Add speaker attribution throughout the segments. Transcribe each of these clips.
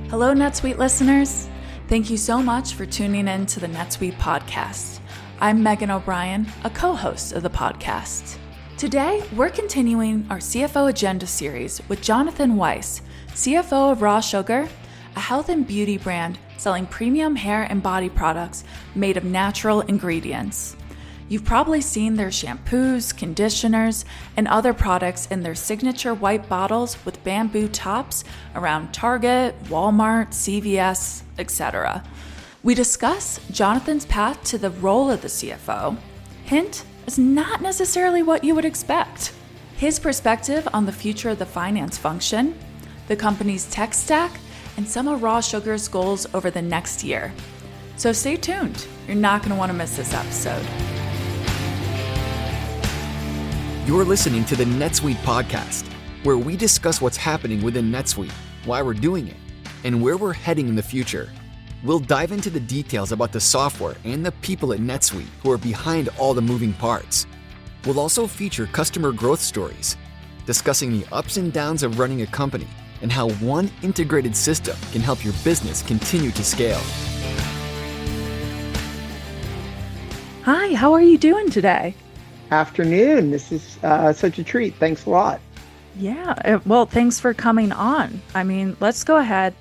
Speaker 1: Hello, NetSuite listeners. Thank you so much for tuning in to the NetSuite podcast. I'm Megan O'Brien, a co-host of the podcast. Today, we're continuing our CFO Agenda series with Jonathan Weiss, CFO of Raw Sugar, a health and beauty brand selling premium hair and body products made of natural ingredients. You've probably seen their shampoos, conditioners, and other products in their signature white bottles with bamboo tops around Target, Walmart, CVS, etc. We discuss Jonathan's path to the role of the CFO. Hint, it's not necessarily what you would expect. His perspective on the future of the finance function, the company's tech stack, and some of Raw Sugar's goals over the next year. So stay tuned. You're not going to want to miss this episode.
Speaker 2: You're listening to the NetSuite podcast, where we discuss what's happening within NetSuite, why we're doing it, and where we're heading in the future. We'll dive into the details about the software and the people at NetSuite who are behind all the moving parts. We'll also feature customer growth stories, discussing the ups and downs of running a company and how one integrated system can help your business continue to scale.
Speaker 1: Hi, how are you doing today?
Speaker 3: Afternoon. This is such a treat. Thanks a lot.
Speaker 1: Yeah, well, thanks for coming on. Let's go ahead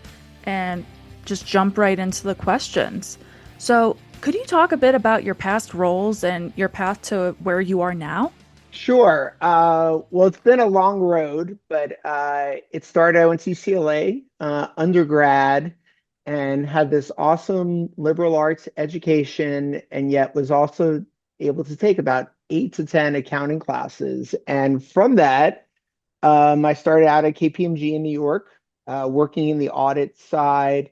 Speaker 1: and just jump right into the questions. So, could you talk a bit about your past roles and your path to where you are now?
Speaker 3: Sure. Well, it's been a long road, but it started, I went to UCLA undergrad and had this awesome liberal arts education, and yet was also able to take about 8 to 10 accounting classes. And from that, I started out at KPMG in New York, working in the audit side.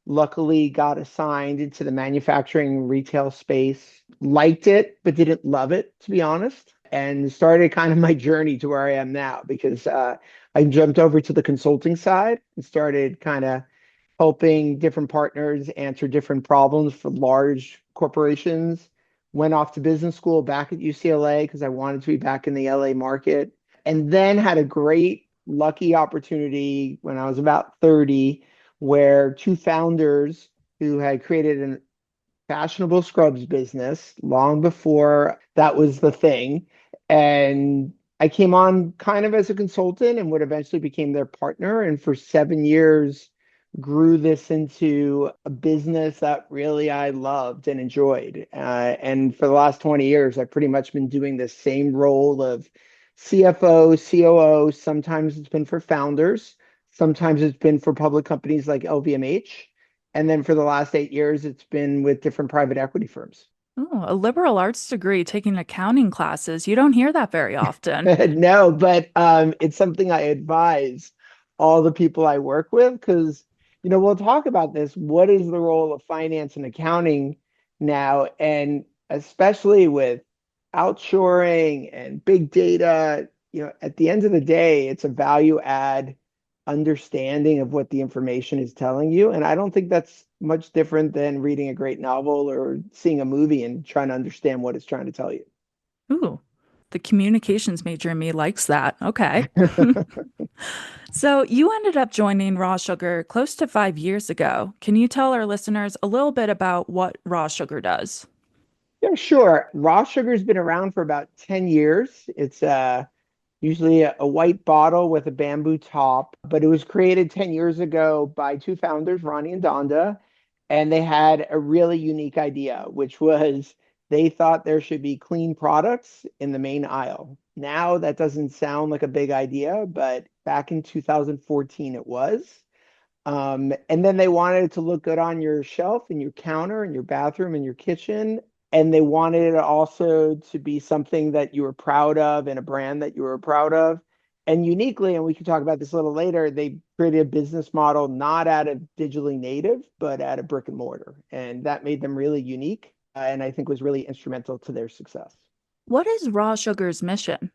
Speaker 3: Luckily, got assigned into the manufacturing retail space. Liked it, but didn't love it, to be honest. And started kind of my journey to where I am now, because I jumped over to the consulting side and started kind of helping different partners answer different problems for large corporations. Went off to business school back at UCLA because I wanted to be back in the LA market. And then had a great, lucky opportunity when I was about 30, where two founders who had created a fashionable scrubs business long before that was the thing. And I came on kind of as a consultant and would eventually became their partner. And for 7 years, grew this into a business that really I loved and enjoyed. And for the last 20 years, I've pretty much been doing the same role of CFO, COO. Sometimes it's been for founders. Sometimes it's been for public companies like LVMH. And then for the last 8 years, it's been with different private equity firms.
Speaker 1: Oh, a liberal arts degree, taking accounting classes. You don't hear that very often.
Speaker 3: No, but it's something I advise all the people I work with, because we'll talk about this. What is the role of finance and accounting now? And especially with outshoring and big data, at the end of the day, it's a value add understanding of what the information is telling you. And I don't think that's much different than reading a great novel or seeing a movie and trying to understand what it's trying to tell you.
Speaker 1: Ooh, the communications major in me likes that. Okay. So you ended up joining Raw Sugar close to 5 years ago. Can you tell our listeners a little bit about what Raw Sugar does?
Speaker 3: Yeah, sure. Raw Sugar's been around for about 10 years. It's usually a white bottle with a bamboo top, but it was created 10 years ago by two founders, Ronnie and Donda, and they had a really unique idea, which was they thought there should be clean products in the main aisle. Now, that doesn't sound like a big idea, but back in 2014, it was. And then they wanted it to look good on your shelf and your counter and your bathroom and your kitchen. And they wanted it also to be something that you were proud of and a brand that you were proud of. And uniquely, and we can talk about this a little later, they created a business model not out of digitally native, but out of brick and mortar. And that made them really unique, and I think was really instrumental to their success.
Speaker 1: What is Raw Sugar's mission?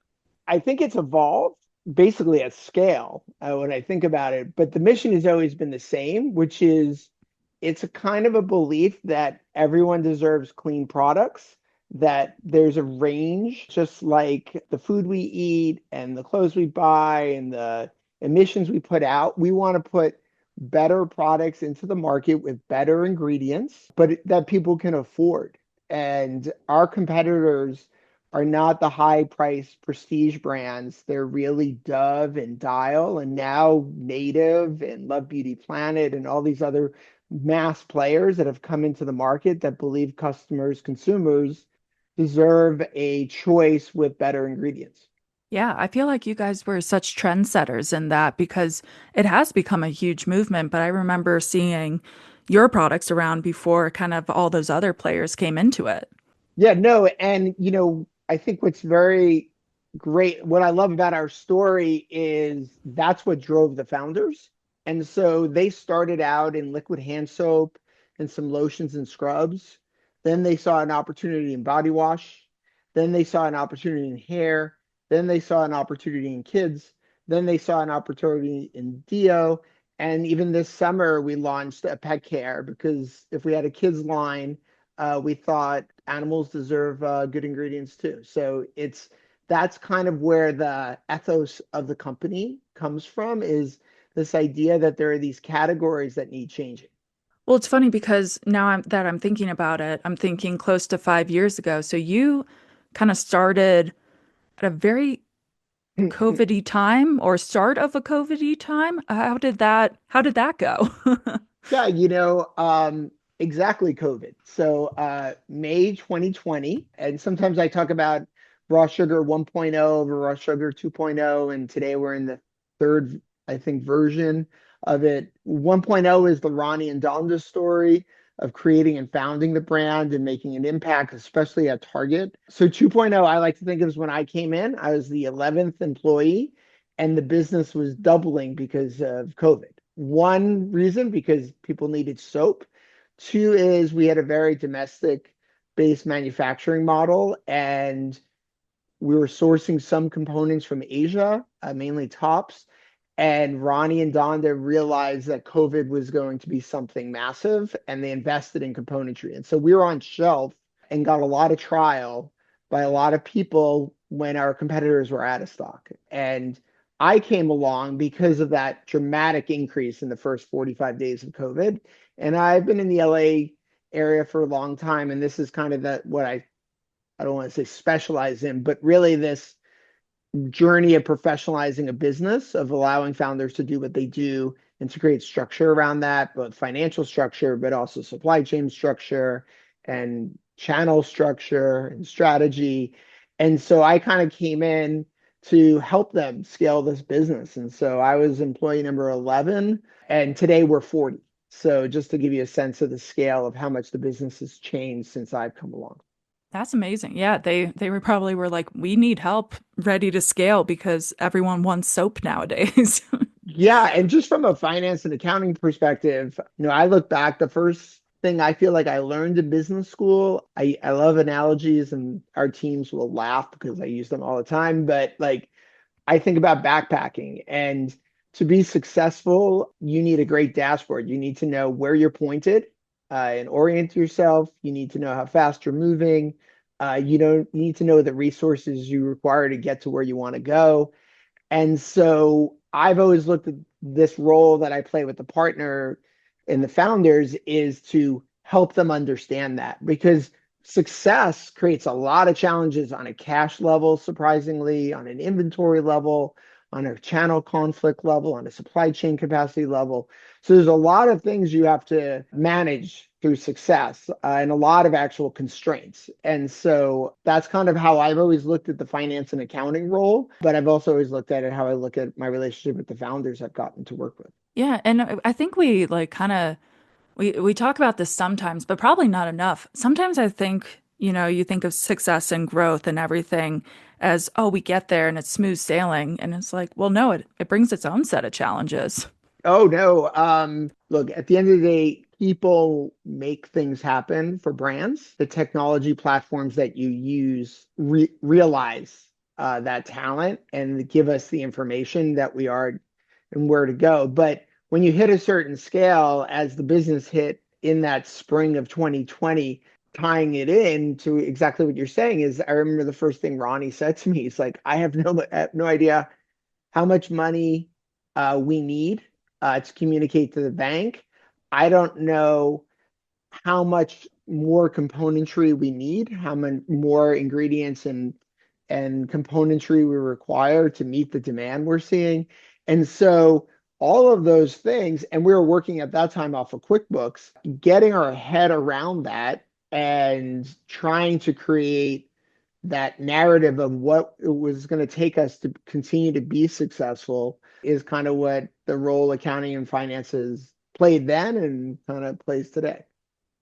Speaker 3: I think it's evolved basically at scale when I think about it, but the mission has always been the same, which is it's a kind of a belief that everyone deserves clean products, that there's a range, just like the food we eat and the clothes we buy and the emissions we put out. We want to put better products into the market with better ingredients, but that people can afford. And our competitors are not the high price prestige brands. They're really Dove and Dial and now Native and Love Beauty Planet and all these other mass players that have come into the market that believe customers, consumers deserve a choice with better ingredients.
Speaker 1: Yeah, I feel like you guys were such trendsetters in that because it has become a huge movement. But I remember seeing your products around before kind of all those other players came into it.
Speaker 3: Yeah, no, and I think what's very great, what I love about our story is that's what drove the founders. And so they started out in liquid hand soap and some lotions and scrubs. Then they saw an opportunity in body wash. Then they saw an opportunity in hair. Then they saw an opportunity in kids. Then they saw an opportunity in deo. And even this summer, we launched a pet care because if we had a kids line, we thought animals deserve good ingredients too. So that's kind of where the ethos of the company comes from, is this idea that there are these categories that need changing.
Speaker 1: Well, it's funny because I'm thinking about it, I'm thinking close to 5 years ago. So you kind of started at a very COVID-y time or start of a COVID-y time. How did that go?
Speaker 3: Yeah, exactly COVID. So May 2020, and sometimes I talk about raw sugar 1.0 over raw sugar 2.0, and today we're in the third, I think, version of it. 1.0 is the Ronnie and Donda story of creating and founding the brand and making an impact, especially at Target. So 2.0, I like to think of as when I came in, I was the 11th employee, and the business was doubling because of COVID. One reason, because people needed soap. Two is we had a very domestic based manufacturing model, and we were sourcing some components from Asia, mainly tops. And Ronnie and Donda realized that COVID was going to be something massive, and they invested in componentry. And so we were on shelf and got a lot of trial by a lot of people when our competitors were out of stock. And I came along because of that dramatic increase in the first 45 days of COVID. And I've been in the LA area for a long time, and this is kind of what I don't want to say specialize in, but really this journey of professionalizing a business, of allowing founders to do what they do and to create structure around that, both financial structure, but also supply chain structure and channel structure and strategy. And so I kind of came in to help them scale this business. And so I was employee number 11, and today we're 40. So just to give you a sense of the scale of how much the business has changed since I've come along.
Speaker 1: That's amazing. Yeah, they were like, we need help ready to scale because everyone wants soap nowadays.
Speaker 3: Yeah, and just from a finance and accounting perspective, I look back, the first thing I feel like I learned in business school, I love analogies and our teams will laugh because I use them all the time, but like I think about backpacking, and to be successful, you need a great dashboard. You need to know where you're pointed and orient yourself. You need to know how fast you're moving. You need to know the resources you require to get to where you want to go. And so I've always looked at this role that I play with the partner and the founders is to help them understand that, because success creates a lot of challenges on a cash level, surprisingly, on an inventory level, on a channel conflict level, on a supply chain capacity level. So there's a lot of things you have to manage through success and a lot of actual constraints. And so that's kind of how I've always looked at the finance and accounting role, but I've also always looked at it how I look at my relationship with the founders I've gotten to work with.
Speaker 1: Yeah, and I think we like kind of we talk about this sometimes, but probably not enough. Sometimes I think, you think of success and growth and everything as, oh, we get there and it's smooth sailing. And it's like, well, no, it brings its own set of challenges.
Speaker 3: Oh no. Look, at the end of the day, people make things happen for brands. The technology platforms that you use realize that talent and give us the information that we are and where to go. But when you hit a certain scale, as the business hit in that spring of 2020, tying it in to exactly what you're saying is, I remember the first thing Ronnie said to me, he's like, I have no idea how much money we need to communicate to the bank. I don't know how much more componentry we need, how many more ingredients and componentry we require to meet the demand we're seeing. And so all of those things, and we were working at that time off of QuickBooks, getting our head around that and trying to create that narrative of what it was going to take us to continue to be successful is kind of what the role accounting and finances played then and kind of plays today.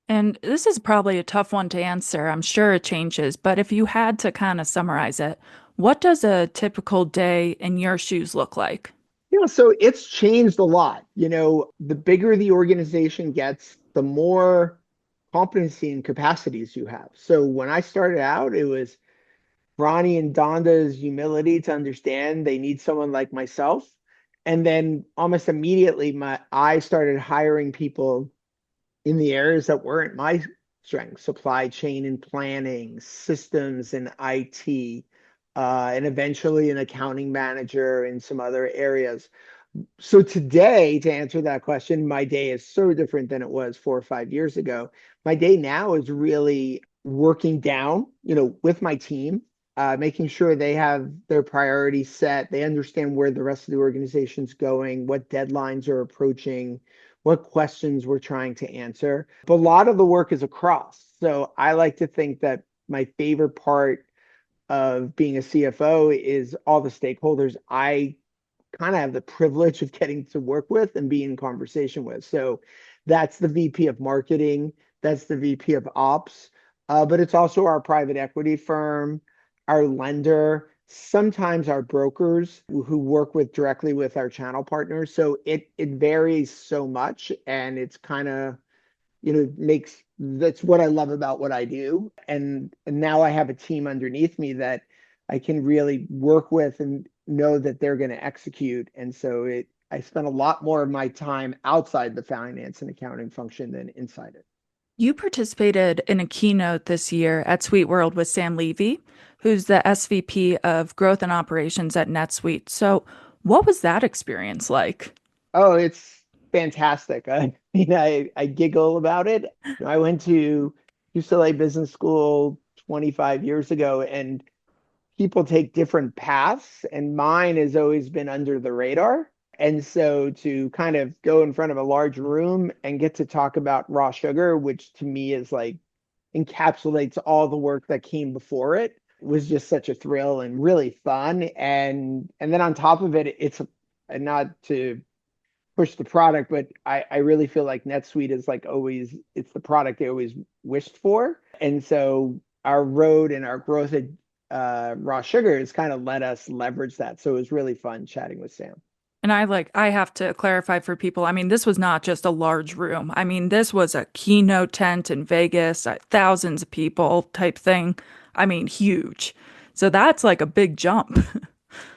Speaker 1: And this is probably a tough one to answer. I'm sure it changes, but if you had to kind of summarize it, what does a typical day in your shoes look like?
Speaker 3: Yeah, so it's changed a lot. The bigger the organization gets, the more competency and capacities you have. So when I started out, it was Ronnie and Donda's humility to understand they need someone like myself. And then almost immediately I started hiring people in the areas that weren't my strength, supply chain and planning, systems and IT, and eventually an accounting manager in some other areas. So today, to answer that question, my day is so different than it was 4 or 5 years ago. My day now is really working down, with my team, making sure they have their priorities set. They understand where the rest of the organization's going, what deadlines are approaching, what questions we're trying to answer. But a lot of the work is across. So I like to think that my favorite part of being a CFO is all the stakeholders I kind of have the privilege of getting to work with and be in conversation with. So that's the VP of marketing, that's the VP of ops, but it's also our private equity firm, our lender, sometimes our brokers who work with directly with our channel partners. So it varies so much, and it's kind of makes that's what I love about what I do. And now I have a team underneath me that I can really work with and know that they're going to execute. And so I spend a lot more of my time outside the finance and accounting function than inside it.
Speaker 1: You participated in a keynote this year at Suite World with Sam Levy, who's the SVP of Growth and Operations at NetSuite. So, what was that experience like?
Speaker 3: Oh, it's fantastic. I giggle about it. I went to UCLA Business School 25 years ago, and people take different paths, and mine has always been under the radar. And so to kind of go in front of a large room and get to talk about raw sugar, which to me is like encapsulates all the work that came before it, was just such a thrill and really fun. And then on top of it, it's not to push the product, but I really feel like NetSuite is like always, it's the product they always wished for. And so our road and our growth at raw sugar has kind of let us leverage that. So it was really fun chatting with Sam.
Speaker 1: And I have to clarify for people. I mean, this was not just a large room. I mean, this was a keynote tent in Vegas, thousands of people type thing. I mean, huge. So that's like a big jump.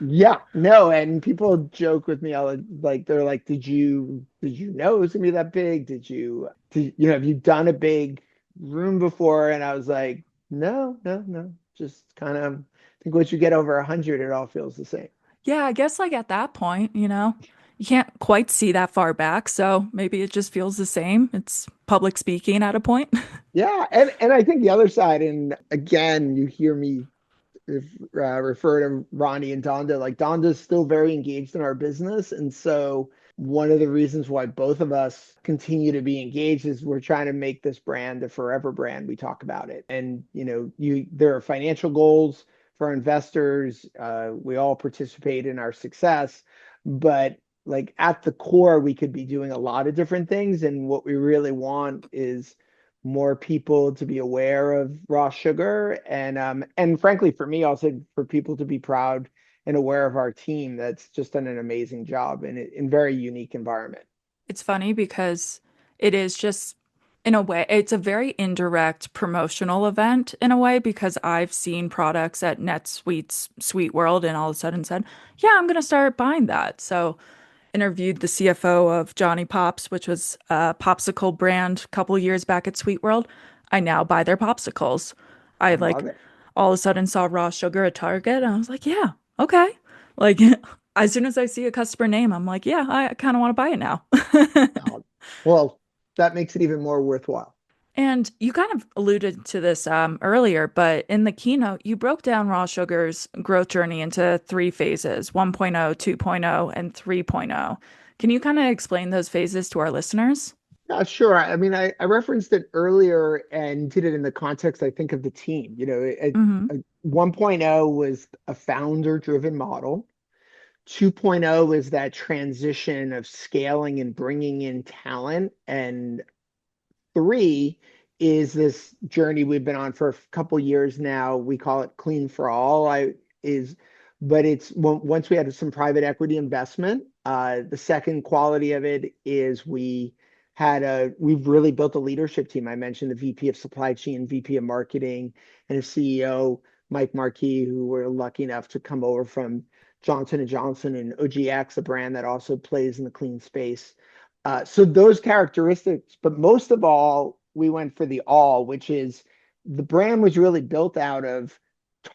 Speaker 3: Yeah, no, and people joke with me all like they're like, did you know it was gonna be that big? Have you done a big room before? And I was like, no, no, no. Just kind of I think once you get over 100, it all feels the same.
Speaker 1: Yeah, I guess like at that point, you can't quite see that far back. So maybe it just feels the same. It's public speaking at a point.
Speaker 3: Yeah, and I think the other side, and again, you hear me refer to Ronnie and Donda. Like Donda's still very engaged in our business, and so one of the reasons why both of us continue to be engaged is we're trying to make this brand a forever brand. We talk about it, and there are financial goals for our investors. We all participate in our success, but like at the core, we could be doing a lot of different things, and what we really want is more people to be aware of raw sugar and frankly for me also for people to be proud and aware of our team that's just done an amazing job in very unique environment.
Speaker 1: It's funny because it is just, in a way, it's a very indirect promotional event in a way because I've seen products at NetSuite's Sweet World and all of a sudden said, yeah, I'm going to start buying that. So interviewed the CFO of Johnny Pops, which was a popsicle brand a couple years back at Sweet World. I now buy their popsicles. I like
Speaker 3: Love it.
Speaker 1: all of a sudden saw raw sugar at Target and I was like, yeah, okay. Like as soon as I see a customer name, I'm like, yeah, I kind of want to buy it now.
Speaker 3: Oh, well, that makes it even more worthwhile.
Speaker 1: And you kind of alluded to this earlier, but in the keynote, you broke down Raw Sugar's growth journey into three phases: 1.0, 2.0, and 3.0. Can you kind of explain those phases to our listeners?
Speaker 3: Sure. I mean, I referenced it earlier and did it in the context, I think, of the team. 1.0 was a founder-driven model. 2.0 is that transition of scaling and bringing in talent. And three is this journey we've been on for a couple years now. We call it Clean for All. But it's once we had some private equity investment. The second quality of it is we've really built a leadership team. I mentioned the VP of Supply Chain, VP of Marketing, and a CEO, Mike Marquis, who were lucky enough to come over from Johnson and Johnson and OGX, a brand that also plays in the clean space. So those characteristics, but most of all, we went for the all, which is the brand was really built out of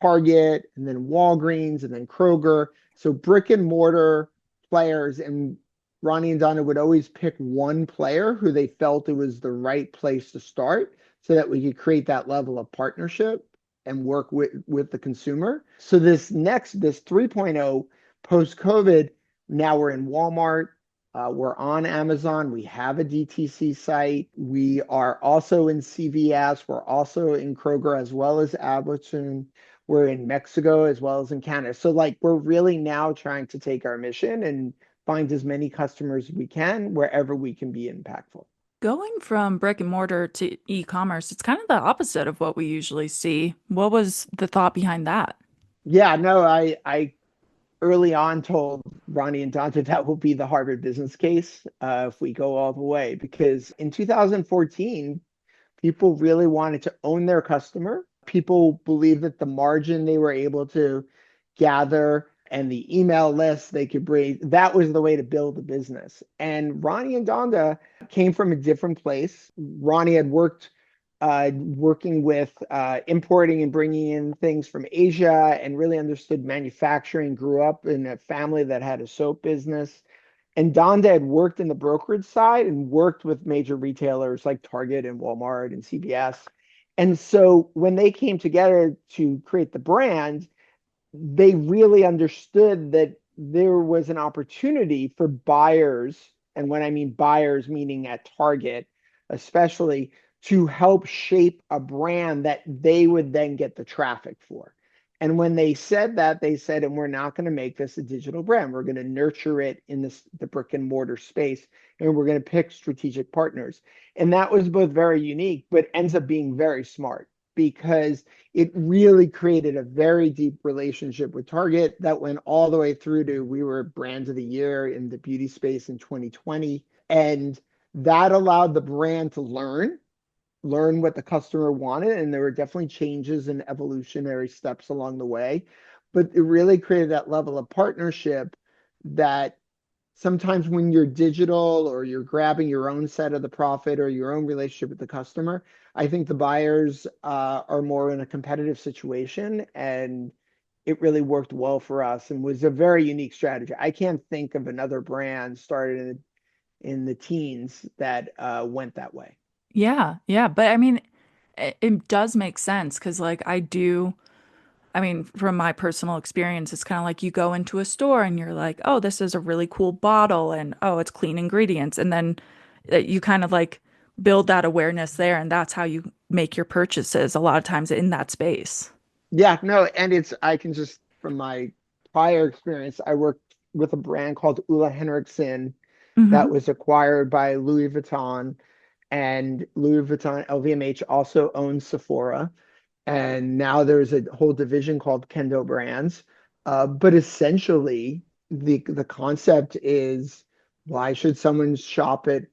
Speaker 3: Target and then Walgreens and then Kroger. So brick and mortar players, and Ronnie and Donna would always pick one player who they felt it was the right place to start so that we could create that level of partnership and work with the consumer. So this 3.0 post-COVID, now we're in Walmart, we're on Amazon. We have a DTC site. We are also in CVS. We're also in Kroger as well as Albertsons. We're in Mexico as well as in Canada. So like we're really now trying to take our mission and find as many customers as we can wherever we can be impactful.
Speaker 1: Going from brick and mortar to e-commerce, it's kind of the opposite of what we usually see. What was the thought behind that?
Speaker 3: Yeah, no, I early on told Ronnie and Dante that will be the Harvard business case if we go all the way. Because in 2014, people really wanted to own their customer. People believed that the margin they were able to gather and the email list they could bring, that was the way to build a business. And Ronnie and Donda came from a different place. Ronnie had working with importing and bringing in things from Asia and really understood manufacturing, grew up in a family that had a soap business. And Donda had worked in the brokerage side and worked with major retailers like Target and Walmart and CVS. And so when they came together to create the brand, they really understood that there was an opportunity for buyers, and when I mean buyers, meaning at Target, especially, to help shape a brand that they would then get the traffic for. And when they said that, they said, and we're not going to make this a digital brand. We're going to nurture it in the brick and mortar space, and we're going to pick strategic partners. And that was both very unique, but ends up being very smart because it really created a very deep relationship with Target that went all the way through to we were brand of the year in the beauty space in 2020. And that allowed the brand to learn what the customer wanted. And there were definitely changes and evolutionary steps along the way. But it really created that level of partnership that sometimes when you're digital or you're grabbing your own set of the profit or your own relationship with the customer, I think the buyers are more in a competitive situation. And it really worked well for us and was a very unique strategy. I can't think of another brand started in the teens that went that way.
Speaker 1: Yeah, yeah, but I mean, it does make sense because, like, I mean, from my personal experience, it's kind of like you go into a store and you're like, oh, this is a really cool bottle, and oh, it's clean ingredients. And then you kind of like build that awareness there, and that's how you make your purchases a lot of times in that space.
Speaker 3: Yeah, no, and I can just, from my prior experience, I worked with a brand called Ulla Henriksen that
Speaker 1: Hmm.
Speaker 3: was acquired by Louis Vuitton, and Louis Vuitton LVMH also owns Sephora. And now there's a whole division called Kendo Brands. But essentially, the concept is why should someone shop at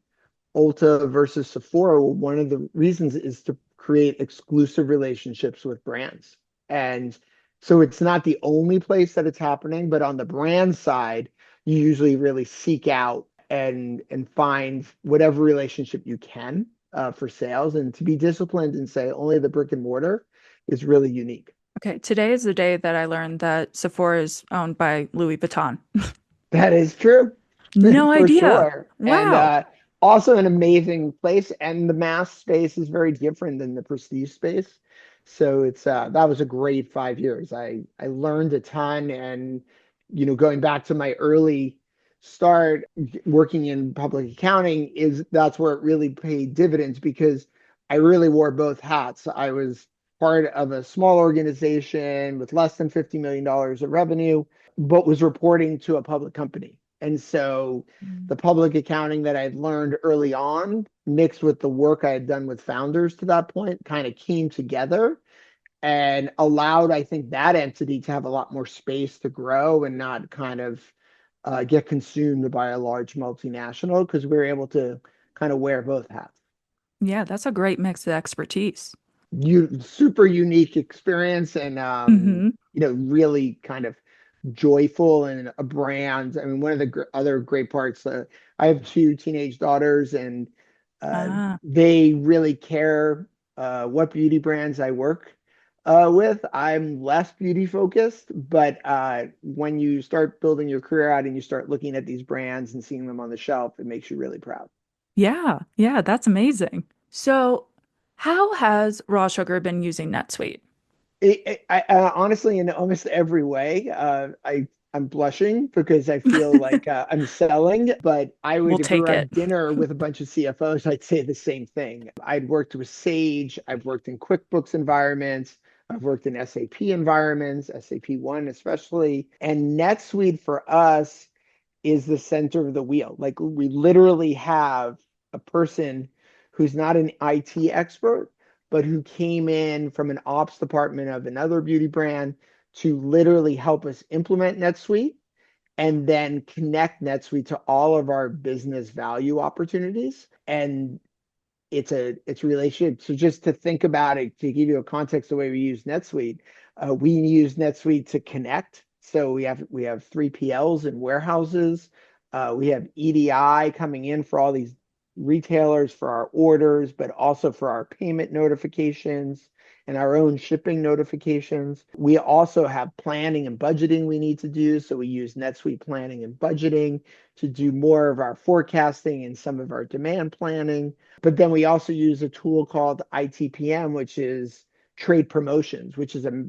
Speaker 3: Ulta versus Sephora? Well, one of the reasons is to create exclusive relationships with brands. And so it's not the only place that it's happening, but on the brand side, you usually really seek out and find whatever relationship you can for sales, and to be disciplined and say only the brick and mortar is really unique.
Speaker 1: Okay, today is the day that I learned that Sephora is owned by Louis Vuitton.
Speaker 3: That is true,
Speaker 1: No
Speaker 3: for
Speaker 1: idea.
Speaker 3: sure. And
Speaker 1: Wow.
Speaker 3: also an amazing place. And the mass space is very different than the prestige space. So it's that was a great 5 years. I learned a ton, and going back to my early start working in public accounting, is that's where it really paid dividends because I really wore both hats. I was part of a small organization with less than $50 million of revenue, but was reporting to a public company. And so the public accounting that I'd learned early on, mixed with the work I had done with founders to that point, kind of came together and allowed, I think, that entity to have a lot more space to grow and not kind of get consumed by a large multinational because we were able to kind of wear both hats.
Speaker 1: Yeah, that's a great mix of expertise.
Speaker 3: Super unique experience, and
Speaker 1: Hmm.
Speaker 3: really kind of joyful and a brand. I mean, one of the other great parts, I have two teenage daughters, and
Speaker 1: Ah,
Speaker 3: they really care what beauty brands I work with. I'm less beauty focused, but when you start building your career out and you start looking at these brands and seeing them on the shelf, it makes you really proud.
Speaker 1: yeah, yeah, that's amazing. So, how has Raw Sugar been using NetSuite?
Speaker 3: Honestly, in almost every way, I'm blushing because I feel like I'm selling. But I
Speaker 1: We'll
Speaker 3: would, if we
Speaker 1: take
Speaker 3: were
Speaker 1: it.
Speaker 3: at dinner with a bunch of CFOs, I'd say the same thing. I'd worked with Sage, I've worked in QuickBooks environments, I've worked in SAP environments, SAP One especially, and NetSuite for us is the center of the wheel. Like we literally have a person who's not an IT expert, but who came in from an ops department of another beauty brand to literally help us implement NetSuite and then connect NetSuite to all of our business value opportunities. And it's a relationship. So just to think about it, to give you a context, the way we use NetSuite, we use NetSuite to connect. So we have 3PLs and warehouses. We have EDI coming in for all these retailers for our orders, but also for our payment notifications and our own shipping notifications. We also have planning and budgeting we need to do. So we use NetSuite planning and budgeting to do more of our forecasting and some of our demand planning. But then we also use a tool called ITPM, which is trade promotions, which is a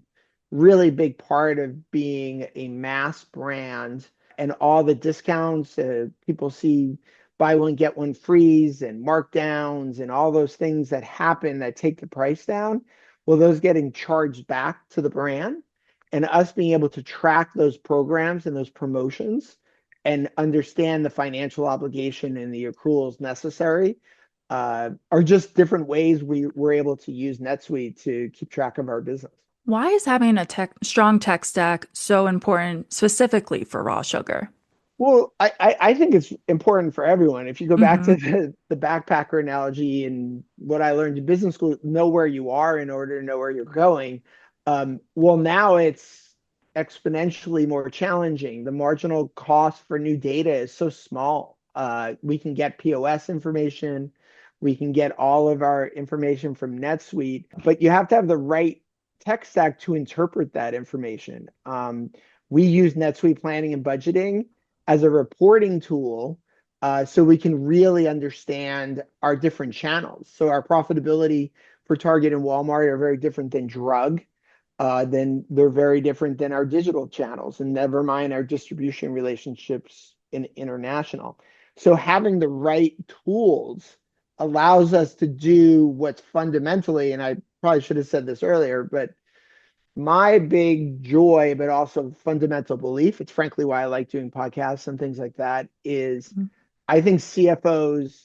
Speaker 3: really big part of being a mass brand, and all the discounts people see, buy one get one frees and markdowns and all those things that happen that take the price down. Well, those getting charged back to the brand, and us being able to track those programs and those promotions and understand the financial obligation and the accruals necessary are just different ways we were able to use NetSuite to keep track of our business.
Speaker 1: Why is having a strong tech stack so important specifically for Raw Sugar?
Speaker 3: Well, I think it's important for everyone. If you go back
Speaker 1: Hmm.
Speaker 3: to the backpacker analogy and what I learned in business school, know where you are in order to know where you're going. Well, now it's exponentially more challenging. The marginal cost for new data is so small. We can get POS information, we can get all of our information from NetSuite, but you have to have the right tech stack to interpret that information. We use NetSuite planning and budgeting as a reporting tool so we can really understand our different channels. So our profitability for Target and Walmart are very different than drug. Then they're very different than our digital channels, and never mind our distribution relationships in international. So having the right tools allows us to do what's fundamentally, and I probably should have said this earlier, but my big joy, but also fundamental belief, it's frankly why I like doing podcasts and things like that, is I think CFOs,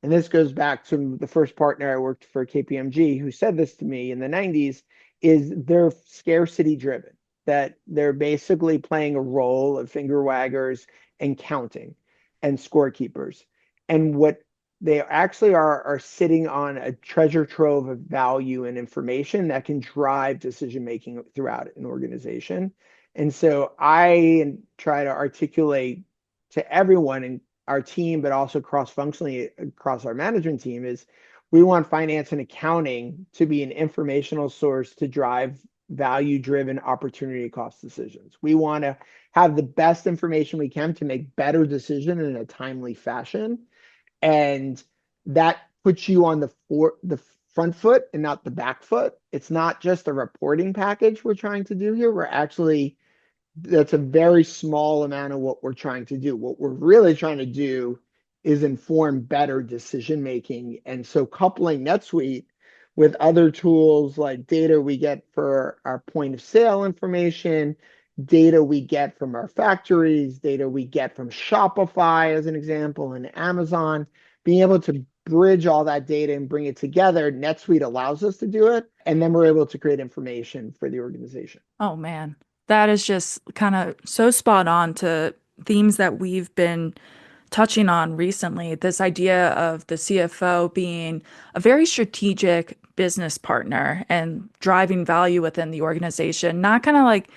Speaker 3: and this goes back to the first partner I worked for, KPMG, who said this to me in the 90s, is they're scarcity driven, that they're basically playing a role of finger waggers and counting and scorekeepers. And what they actually are sitting on a treasure trove of value and information that can drive decision making throughout an organization. And so I try to articulate to everyone in our team, but also cross functionally across our management team, is we want finance and accounting to be an informational source to drive value driven opportunity cost decisions. We want to have the best information we can to make better decision in a timely fashion. And that puts you on the front foot and not the back foot. It's not just a reporting package we're trying to do here. We're actually That's a very small amount of what we're trying to do. What we're really trying to do is inform better decision making. And so coupling NetSuite with other tools like data we get for our point of sale information, data we get from our factories, data we get from Shopify, as an example, and Amazon, being able to bridge all that data and bring it together, NetSuite allows us to do it. And then we're able to create information for the organization.
Speaker 1: Oh man, that is just kind of so spot on to themes that we've been touching on recently. This idea of the CFO being a very strategic business partner and driving value within the organization, not kind of like,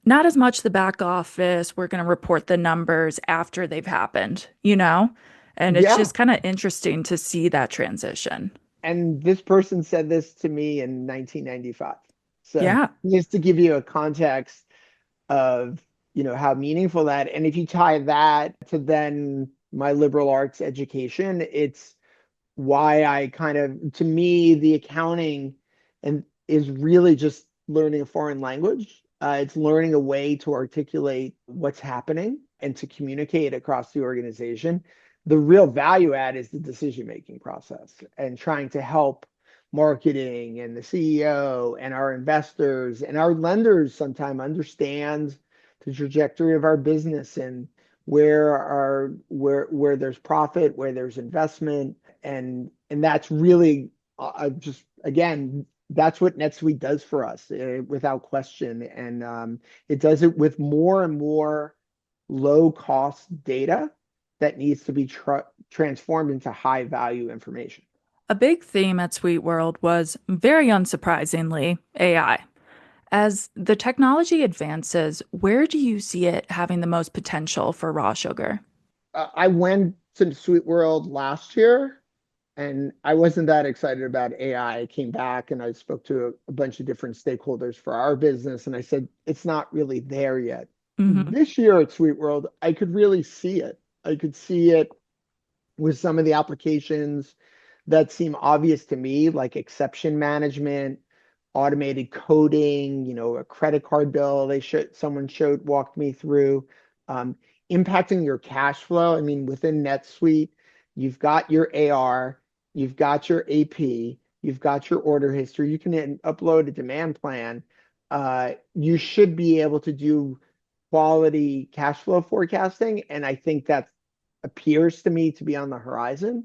Speaker 1: not as much the back office, we're going to report the numbers after they've happened, you know? And it's
Speaker 3: Yeah.
Speaker 1: just kind of interesting to see that transition.
Speaker 3: And this person said this to me in 1995. So
Speaker 1: Yeah.
Speaker 3: just to give you a context of, how meaningful that, and if you tie that to then my liberal arts education, it's why I kind of, to me, the accounting and is really just learning a foreign language. It's learning a way to articulate what's happening and to communicate across the organization. The real value add is the decision-making process and trying to help marketing and the CEO and our investors and our lenders sometimes understand the trajectory of our business and where there's profit, where there's investment, and that's really just again that's what NetSuite does for us without question, and it does it with more and more low cost data that needs to be transformed into high value information.
Speaker 1: A big theme at Sweet World was, very unsurprisingly, AI. As the technology advances, where do you see it having the most potential for raw sugar?
Speaker 3: I went to Sweet World last year and I wasn't that excited about AI. I came back and I spoke to a bunch of different stakeholders for our business, and I said, it's not really there yet.
Speaker 1: Hmm.
Speaker 3: This year at Sweet World, I could really see it. I could see it with some of the applications that seem obvious to me, like exception management, automated coding, a credit card bill someone walked me through, um, impacting your cash flow. I mean, within NetSuite, you've got your AR, you've got your AP, you've got your order history. You can upload a demand plan. You should be able to do quality cash flow forecasting, and I think that appears to me to be on the horizon.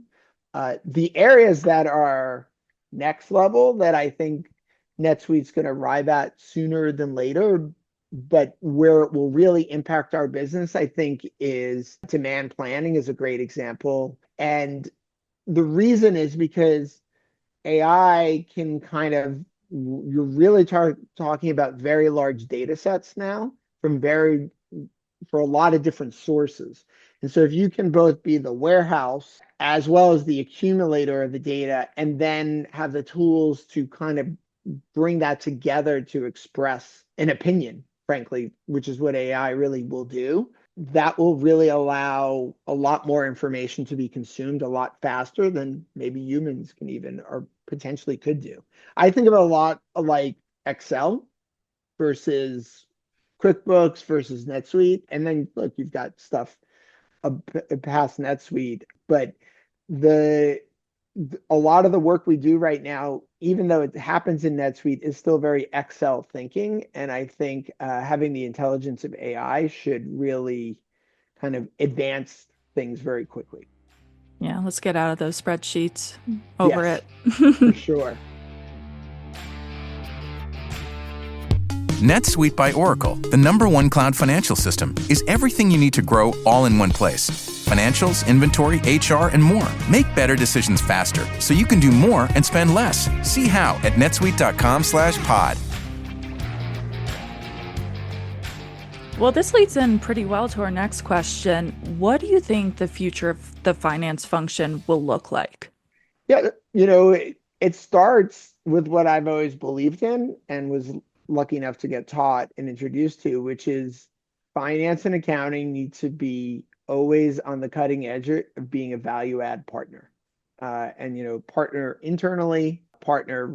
Speaker 3: The areas that are next level that I think NetSuite's going to arrive at sooner than later, but where it will really impact our business, I think, is demand planning is a great example. And the reason is because AI can you're really talking about very large data sets now for a lot of different sources. And so if you can both be the warehouse as well as the accumulator of the data, and then have the tools to kind of bring that together to express an opinion, frankly, which is what AI really will do, that will really allow a lot more information to be consumed a lot faster than maybe humans can even or potentially could do. I think of it a lot like Excel versus QuickBooks versus NetSuite. And then look, you've got stuff past NetSuite, but the a lot of the work we do right now, even though it happens in NetSuite, is still very Excel thinking. And I think having the intelligence of AI should really kind of advance things very quickly.
Speaker 1: Yeah, let's get out of those spreadsheets. Over
Speaker 3: Yes,
Speaker 1: it.
Speaker 3: for sure.
Speaker 4: NetSuite by Oracle, the #1 cloud financial system, is everything you need to grow all in one place. Financials, inventory, HR, and more. Make better decisions faster so you can do more and spend less. See how at netsuite.com/pod.
Speaker 1: Well, this leads in pretty well to our next question. What do you think the future of the finance function will look like?
Speaker 3: Yeah, it starts with what I've always believed in and was lucky enough to get taught and introduced to, which is finance and accounting need to be always on the cutting edge of being a value add partner. And, partner internally, partner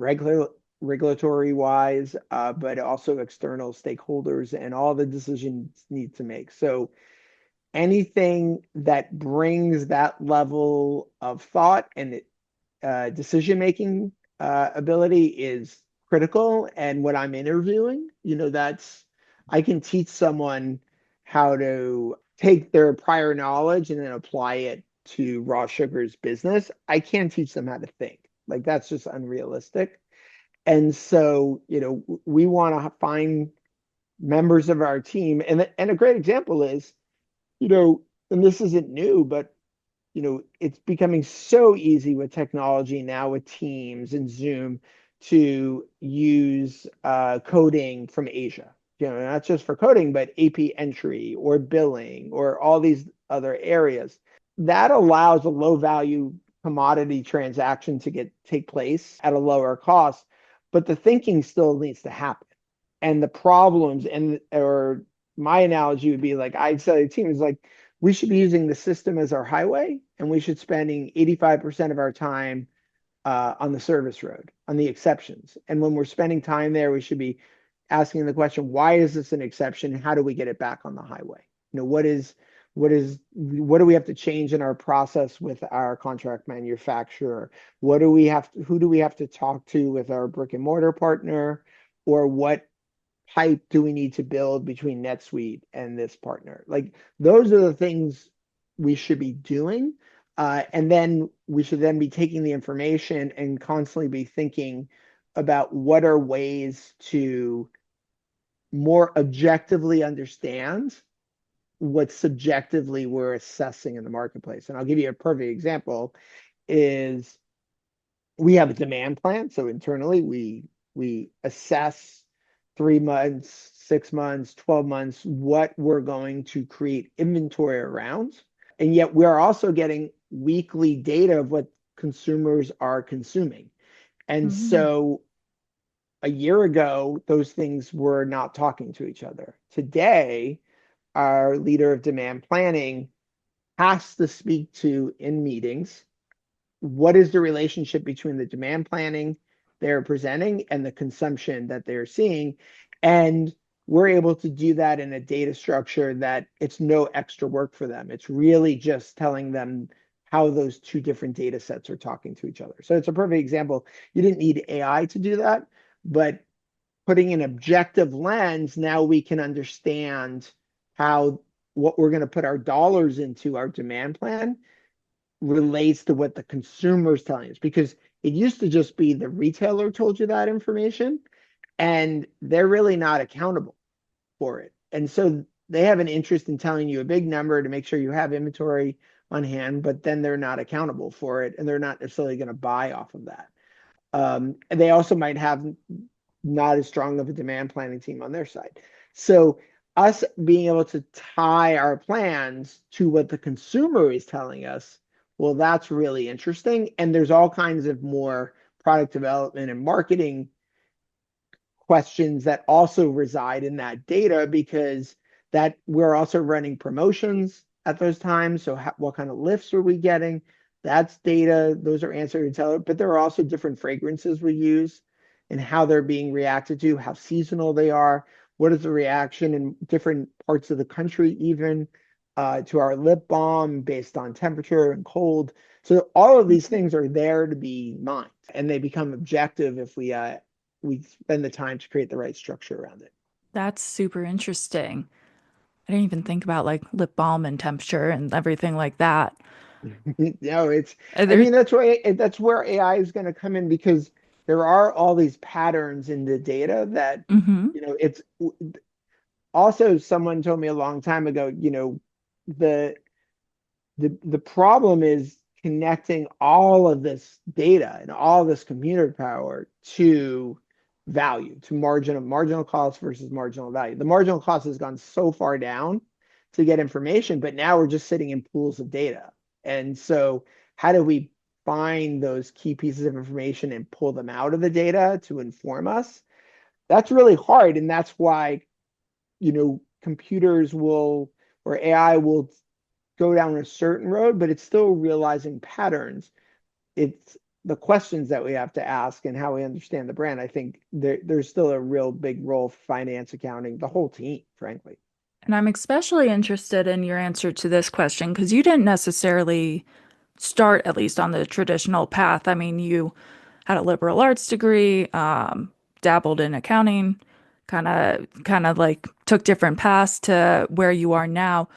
Speaker 3: regulatory wise, but also external stakeholders and all the decisions need to make. So anything that brings that level of thought and decision-making ability is critical. And when I'm interviewing, I can teach someone how to take their prior knowledge and then apply it to Raw Sugar's business. I can't teach them how to think. Like that's just unrealistic. And so, we want to find members of our team. And a great example is, and this isn't new, but it's becoming so easy with technology now with Teams and Zoom to use coding from Asia. Not just for coding, but AP entry or billing or all these other areas. That allows a low value commodity transaction to take place at a lower cost, but the thinking still needs to happen. And the problems or my analogy would be like I'd say the team is like, we should be using the system as our highway, and we should spending 85% of our time on the service road, on the exceptions. And when we're spending time there, we should be asking the question, why is this an exception? How do we get it back on the highway? What do we have to change in our process with our contract manufacturer? Who do we have to talk to with our brick and mortar partner? Or what pipe do we need to build between NetSuite and this partner? Like those are the things we should be doing. And then we should then be taking the information and constantly be thinking about what are ways to more objectively understand what subjectively we're assessing in the marketplace. And I'll give you a perfect example is we have a demand plan. So internally we assess 3 months, 6 months, 12 months, what we're going to create inventory around. And yet we're also getting weekly data of what consumers are consuming. And so a year ago, those things were not talking to each other. Today, our leader of demand planning has to speak to in meetings, what is the relationship between the demand planning they're presenting and the consumption that they're seeing. And we're able to do that in a data structure that it's no extra work for them. It's really just telling them how those two different data sets are talking to each other. So it's a perfect example. You didn't need AI to do that, but putting an objective lens, now we can understand how what we're going to put our dollars into our demand plan relates to what the consumer is telling us. Because it used to just be the retailer told you that information, and they're really not accountable for it. And so they have an interest in telling you a big number to make sure you have inventory on hand, but then they're not accountable for it, and they're not necessarily going to buy off of that. And they also might have not as strong of a demand planning team on their side. So us being able to tie our plans to what the consumer is telling us, well, that's really interesting. And there's all kinds of more product development and marketing questions that also reside in that data, because that we're also running promotions at those times. So what kind of lifts are we getting? That's data. Those are answered to, but there are also different fragrances we use and how they're being reacted to, how seasonal they are. What is the reaction in different parts of the country, even to our lip balm based on temperature and cold. So all of these things are there to be mined, and they become objective if we spend the time to create the right structure around it.
Speaker 1: That's super interesting. I didn't even think about like lip balm and temperature and everything like that.
Speaker 3: No, I mean, that's where AI is going to come in, because there are all these patterns in the data that, it's also, someone told me a long time ago, the problem is connecting all of this data and all this computer power to value, to marginal cost versus marginal value. The marginal cost has gone so far down to get information, but now we're just sitting in pools of data. And so how do we find those key pieces of information and pull them out of the data to inform us? That's really hard. And that's why, computers will or AI will go down a certain road, but it's still realizing patterns. It's the questions that we have to ask and how we understand the brand. I think there's still a real big role for finance, accounting, the whole team, frankly.
Speaker 1: And I'm especially interested in your answer to this question because you didn't necessarily start, at least on the traditional path. I mean, you had a liberal arts degree, dabbled in accounting, kind of like took different paths to where you are now.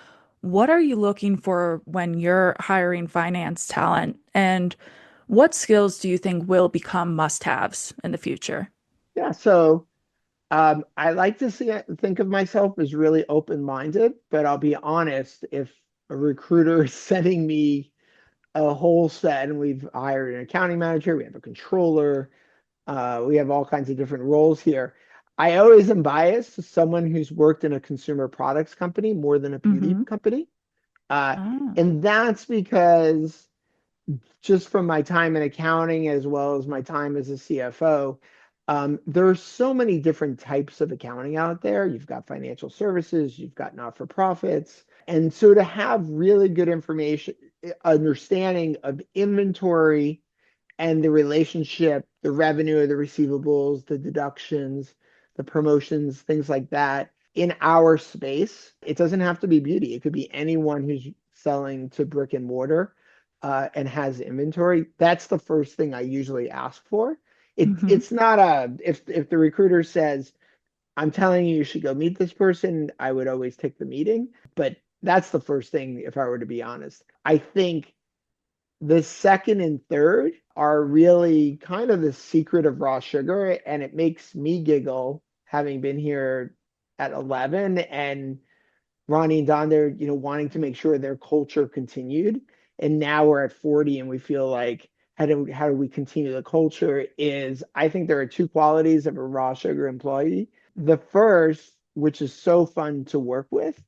Speaker 1: What are you looking for when you're hiring finance talent? And what skills do you think will become must-haves in the future?
Speaker 3: Yeah, so I like to think of myself as really open-minded, but I'll be honest, if a recruiter is sending me a whole set and we've hired an accounting manager, we have a controller, we have all kinds of different roles here. I always am biased to someone who's worked in a consumer products company more than a beauty
Speaker 1: Mm-hmm.
Speaker 3: company. Uh,
Speaker 1: Ah.
Speaker 3: and that's because just from my time in accounting as well as my time as a CFO, there are so many different types of accounting out there. You've got financial services, you've got not-for-profits. And so to have really good information, understanding of inventory and the relationship, the revenue, the receivables, the deductions, the promotions, things like that in our space. It doesn't have to be beauty. It could be anyone who's selling to brick and mortar and has inventory. That's the first thing I usually ask for.
Speaker 1: Mm-hmm.
Speaker 3: It's not a if the recruiter says, I'm telling you, you should go meet this person, I would always take the meeting. But that's the first thing, if I were to be honest. I think the second and third are really kind of the secret of raw sugar, and it makes me giggle having been here at 11 and Ronnie and Don there, wanting to make sure their culture continued. And now we're at 40 and we feel like how do we continue the culture is I think there are two qualities of a raw sugar employee. The first, which is so fun to work with,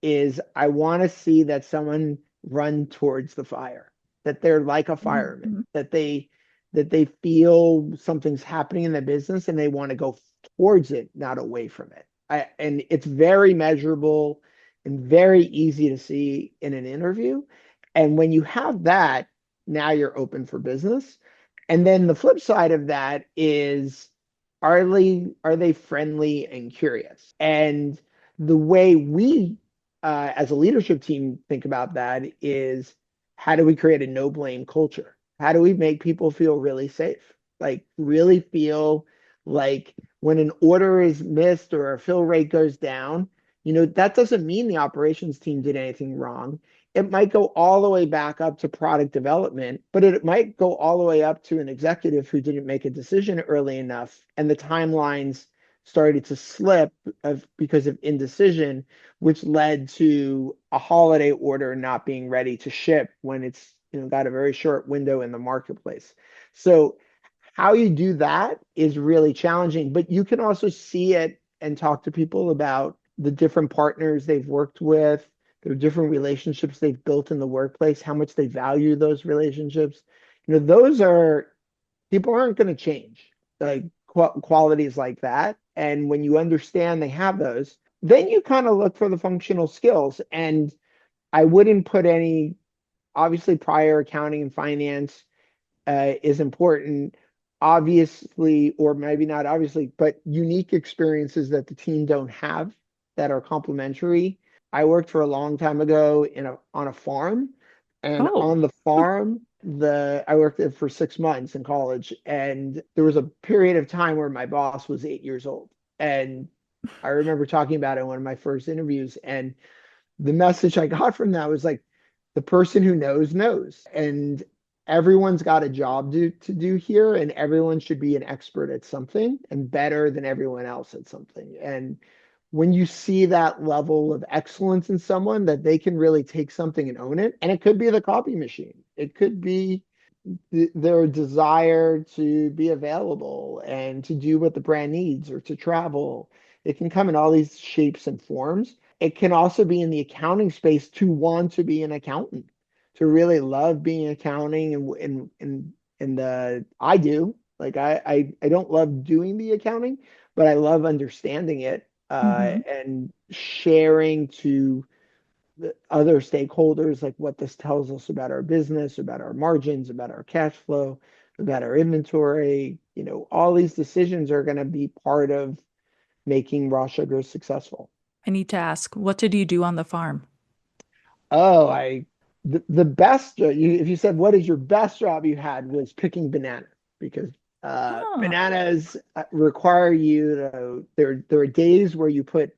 Speaker 3: is I want to see that someone run towards the fire, that they're like a fireman,
Speaker 1: Mm-hmm.
Speaker 3: that they feel something's happening in the business and they want to go towards it, not away from it. And it's very measurable and very easy to see in an interview. And when you have that, now you're open for business. And then the flip side of that is are they friendly and curious? And the way we as a leadership team think about that is how do we create a no blame culture? How do we make people feel really safe? Like really feel like when an order is missed or a fill rate goes down, that doesn't mean the operations team did anything wrong. It might go all the way back up to product development, but it might go all the way up to an executive who didn't make a decision early enough and the timelines started to slip because of indecision, which led to a holiday order not being ready to ship when it's got a very short window in the marketplace. So how you do that is really challenging, but you can also see it and talk to people about the different partners they've worked with, the different relationships they've built in the workplace, how much they value those relationships. Those are people aren't going to change like qualities like that. And when you understand they have those, then you kind of look for the functional skills. And I wouldn't put any, obviously, prior accounting and finance is important, obviously, or maybe not obviously, but unique experiences that the team don't have that are complementary. I worked for a long time ago on a farm, and
Speaker 1: Oh.
Speaker 3: on the farm, I worked there for 6 months in college, and there was a period of time where my boss was 8 years old, and I remember talking about it in one of my first interviews, and the message I got from that was like, the person who knows knows, and everyone's got a job to do here, and everyone should be an expert at something and better than everyone else at something. And when you see that level of excellence in someone that they can really take something and own it, and it could be the copy machine, it could be their desire to be available and to do what the brand needs or to travel. It can come in all these shapes and forms. It can also be in the accounting space to want to be an accountant, to really love being accounting and I do. Like I don't love doing the accounting, but I love understanding it.
Speaker 1: Hmm.
Speaker 3: and sharing to the other stakeholders, like what this tells us about our business, about our margins, about our cash flow, about our inventory. All these decisions are going to be part of making raw sugar successful.
Speaker 1: I need to ask, what did you do on the farm?
Speaker 3: Oh, the best if you said what is your best job you had was picking bananas because
Speaker 1: Oh,
Speaker 3: bananas require you to there are days where you put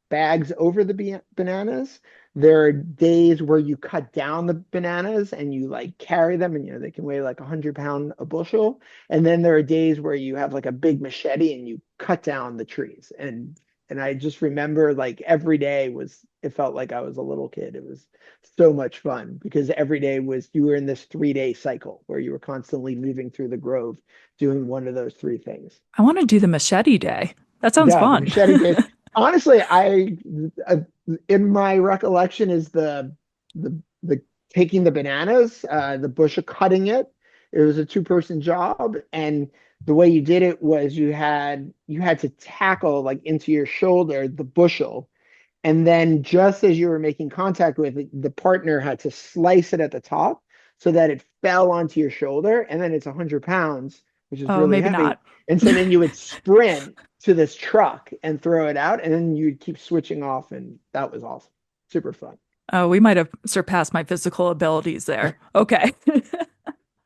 Speaker 3: bags over the bananas. There are days where you cut down the bananas and you like carry them, and they can weigh like 100 pound a bushel. And then there are days where you have like a big machete and you cut down the trees. And I just remember like every day was it felt like I was a little kid. It was so much fun because every day was you were in this 3 day cycle where you were constantly moving through the grove doing one of those three things.
Speaker 1: I want to do the machete day. That sounds
Speaker 3: Yeah, the
Speaker 1: fun.
Speaker 3: machete days. Honestly, uh, in my recollection is the taking the bananas, the bushel cutting it. It was a two-person job, and the way you did it was you had to tackle like into your shoulder the bushel, and then just as you were making contact with it, the partner had to slice it at the top so that it fell onto your shoulder. And then it's 100 pounds, which is
Speaker 1: Oh,
Speaker 3: really
Speaker 1: maybe
Speaker 3: heavy.
Speaker 1: not.
Speaker 3: And so then you would sprint to this truck and throw it out. And then you'd keep switching off. And that was awesome. Super fun.
Speaker 1: Oh, we might have surpassed my physical abilities there. Okay.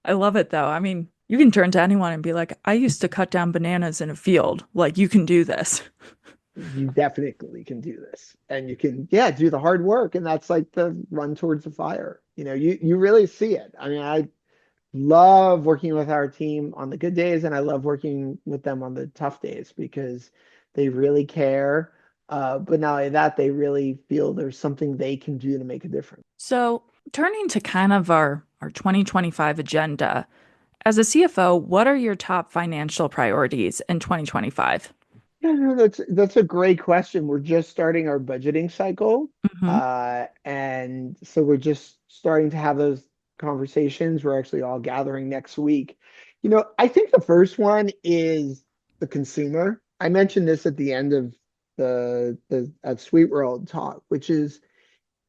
Speaker 1: I love it though. I mean, you can turn to anyone and be like, I used to cut down bananas in a field. Like, you can do this.
Speaker 3: You definitely can do this. And you can, yeah, do the hard work. And that's like the run towards the fire. You really see it. I mean, I love working with our team on the good days, and I love working with them on the tough days because they really care. But not only that, they really feel there's something they can do to make a difference.
Speaker 1: So, turning to kind of our 2025 agenda, as a CFO, what are your top financial priorities in 2025?
Speaker 3: Yeah, no, that's a great question. We're just starting our budgeting cycle,
Speaker 1: Hmm.
Speaker 3: and so we're just starting to have those conversations. We're actually all gathering next week. I think the first one is the consumer. I mentioned this at the end of the at Sweet World talk, which is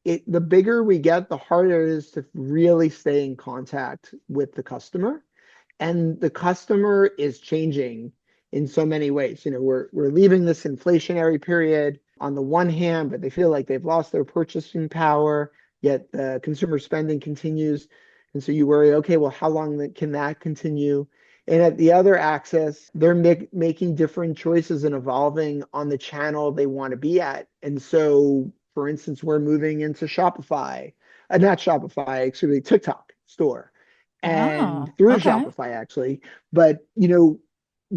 Speaker 3: the bigger we get, the harder it is to really stay in contact with the customer. And the customer is changing in so many ways. We're leaving this inflationary period on the one hand, but they feel like they've lost their purchasing power, yet the consumer spending continues. And so you worry, okay, well, how long can that continue? And at the other axis, they're making different choices and evolving on the channel they want to be at. And so, for instance, we're moving into Shopify, not Shopify, excuse me, TikTok store and
Speaker 1: Oh,
Speaker 3: through
Speaker 1: okay.
Speaker 3: Shopify actually. But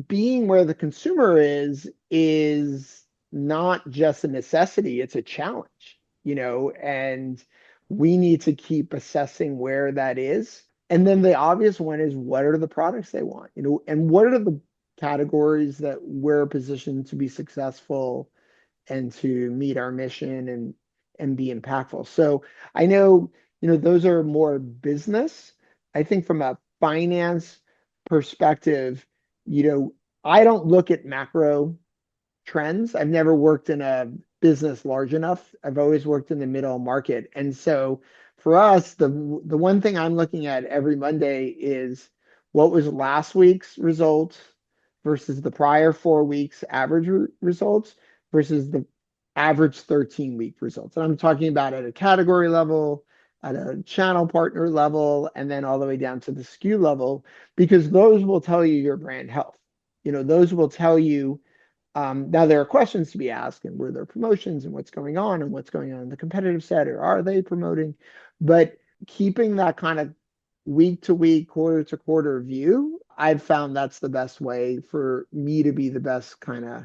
Speaker 3: being where the consumer is not just a necessity, it's a challenge, and we need to keep assessing where that is. And then the obvious one is what are the products they want, and what are the categories that we're positioned to be successful and to meet our mission and be impactful. So I know, those are more business. I think from a finance perspective, I don't look at macro trends. I've never worked in a business large enough. I've always worked in the middle market. And so for us, the one thing I'm looking at every Monday is what was last week's results versus the prior 4 weeks average results versus the average 13-week results. And I'm talking about at a category level, at a channel partner level, and then all the way down to the SKU level, because those will tell you your brand health. Those will tell you. Now there are questions to be asked, and were there promotions, and what's going on, and what's going on in the competitive set, or are they promoting? But keeping that kind of week to week, quarter to quarter view, I've found that's the best way for me to be the best kind of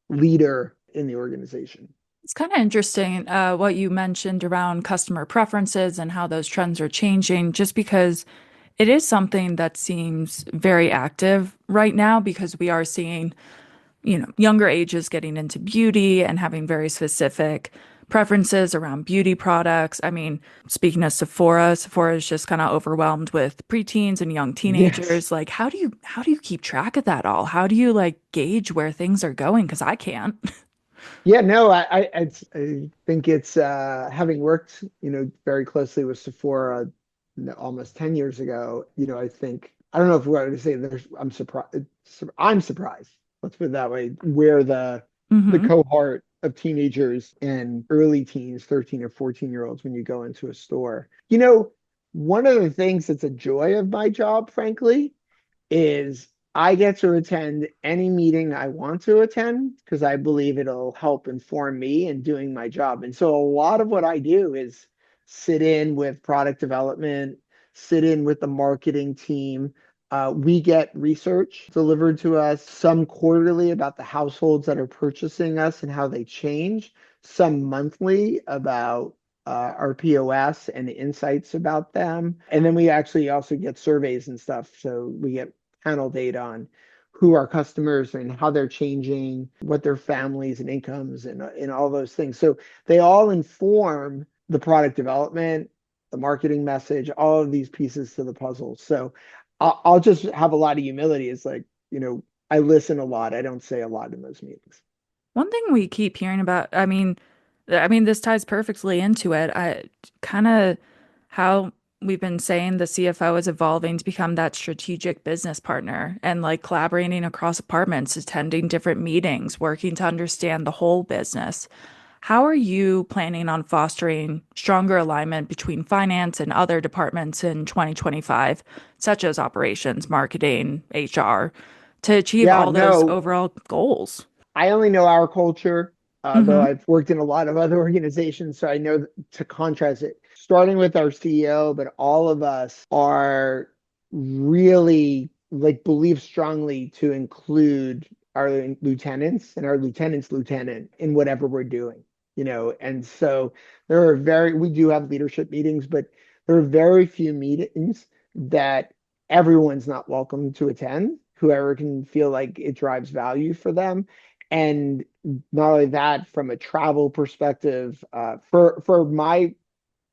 Speaker 3: leader in the organization.
Speaker 1: It's kind of interesting what you mentioned around customer preferences and how those trends are changing, just because it is something that seems very active right now because we are seeing, younger ages getting into beauty and having very specific preferences around beauty products. I mean, speaking of Sephora, Sephora is just kind of overwhelmed with preteens and young
Speaker 3: Yes.
Speaker 1: teenagers. Like, how do you keep track of that all? How do you like gauge where things are going? Because I can't.
Speaker 3: Yeah, no, I think it's having worked, very closely with Sephora almost 10 years ago, I think I don't know if we're going to say I'm surprised. Let's put it that way, where the
Speaker 1: Hmm.
Speaker 3: cohort of teenagers and early teens, 13 or 14-year-olds when you go into a store. One of the things that's a joy of my job, frankly, is I get to attend any meeting I want to attend because I believe it'll help inform me in doing my job. And so a lot of what I do is sit in with product development, sit in with the marketing team. We get research delivered to us, some quarterly about the households that are purchasing us and how they change, some monthly about our POS and insights about them. And then we actually also get surveys and stuff. So we get panel data on who our customers and how they're changing, what their families and incomes and all those things. So they all inform the product development, the marketing message, all of these pieces to the puzzle. So I'll just have a lot of humility. It's like, I listen a lot. I don't say a lot in those meetings.
Speaker 1: One thing we keep hearing about, this ties perfectly into it. I kind of how we've been saying the CFO is evolving to become that strategic business partner and like collaborating across departments, attending different meetings, working to understand the whole business. How are you planning on fostering stronger alignment between finance and other departments in 2025, such as operations, marketing, HR, to achieve
Speaker 3: Yeah,
Speaker 1: all those
Speaker 3: no,
Speaker 1: overall goals?
Speaker 3: I only know our culture, though
Speaker 1: Mm-hmm.
Speaker 3: I've worked in a lot of other organizations, so I know to contrast it. Starting with our CEO, but all of us are really like believe strongly to include our lieutenants and our lieutenant's lieutenant in whatever we're doing, And so we do have leadership meetings, but there are very few meetings that everyone's not welcome to attend, whoever can feel like it drives value for them. And not only that, from a travel perspective, for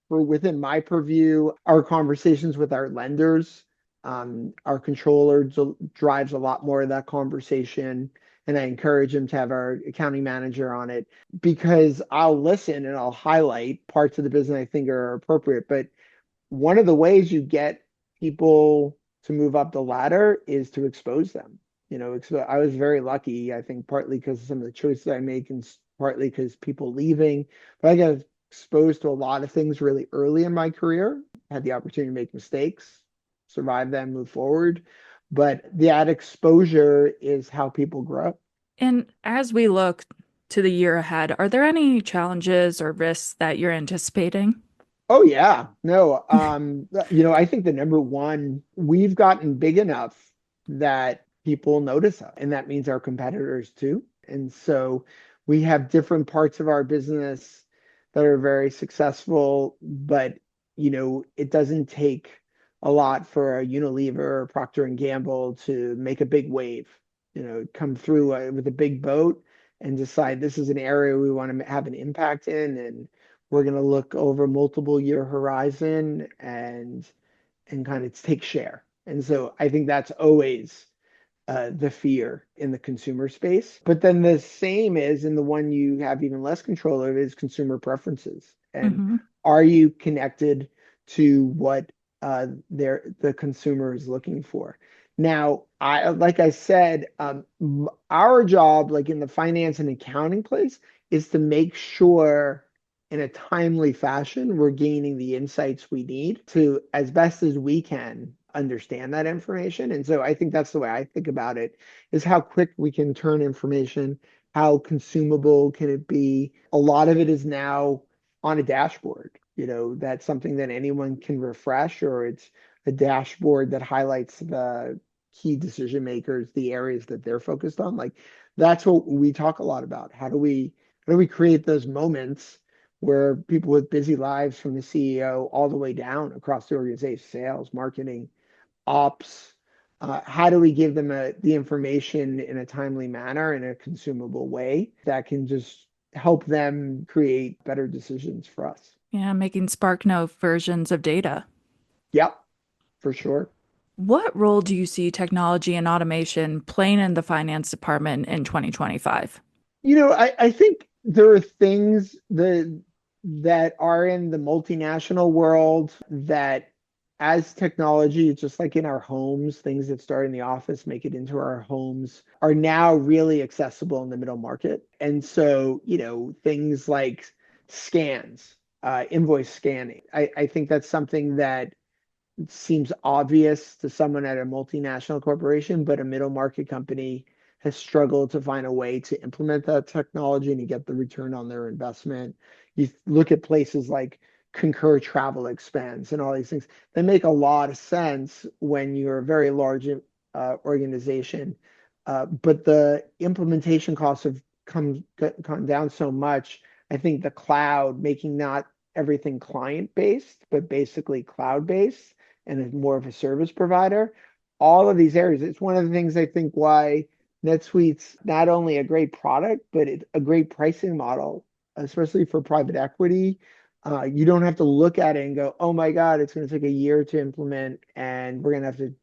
Speaker 3: within my purview, our conversations with our lenders, our controller drives a lot more of that conversation. And I encourage him to have our accounting manager on it because I'll listen and I'll highlight parts of the business I think are appropriate. But one of the ways you get people to move up the ladder is to expose them. I was very lucky, I think, partly because of some of the choices I make and partly because people leaving. But I got exposed to a lot of things really early in my career, had the opportunity to make mistakes, survive them, move forward. But that exposure is how people grow.
Speaker 1: And as we look to the year ahead, are there any challenges or risks that you're anticipating?
Speaker 3: Oh yeah. No, I think the number one, we've gotten big enough that people notice us, and that means our competitors too. And so we have different parts of our business that are very successful, but it doesn't take a lot for a Unilever or Procter and Gamble to make a big wave, come through with a big boat and decide this is an area we want to have an impact in, and we're going to look over multiple year horizon and kind of take share. And so I think that's always the fear in the consumer space. But then the same is in the one you have even less control of is consumer preferences. And
Speaker 1: Hmm.
Speaker 3: are you connected to what the consumer is looking for? Now, like I said, our job, like in the finance and accounting place, is to make sure in a timely fashion we're gaining the insights we need to, as best as we can, understand that information. And so I think that's the way I think about it is how quick we can turn information, how consumable can it be. A lot of it is now on a dashboard. That's something that anyone can refresh, or it's a dashboard that highlights the key decision makers, the areas that they're focused on. Like that's what we talk a lot about. How do we create those moments where people with busy lives from the CEO all the way down across the organization, sales, marketing, ops, how do we give them the information in a timely manner, in a consumable way that can just help them create better decisions for us?
Speaker 1: Yeah, making SparkNote versions of data.
Speaker 3: Yep, for sure.
Speaker 1: What role do you see technology and automation playing in the finance department in 2025?
Speaker 3: I think there are things that are in the multinational world that as technology, just like in our homes, things that start in the office make it into our homes are now really accessible in the middle market. And so, things like scans, invoice scanning, I think that's something that seems obvious to someone at a multinational corporation, but a middle market company has struggled to find a way to implement that technology and to get the return on their investment. You look at places like Concur Travel Expense and all these things. They make a lot of sense when you're a very large organization, but the implementation costs have come down so much. I think the cloud, making not everything client based, but basically cloud based and is more of a service provider. All of these areas, it's one of the things I think why NetSuite's not only a great product, but it's a great pricing model, especially for private equity. You don't have to look at it and go, oh my God, it's going to take a year to implement, and we're going to have to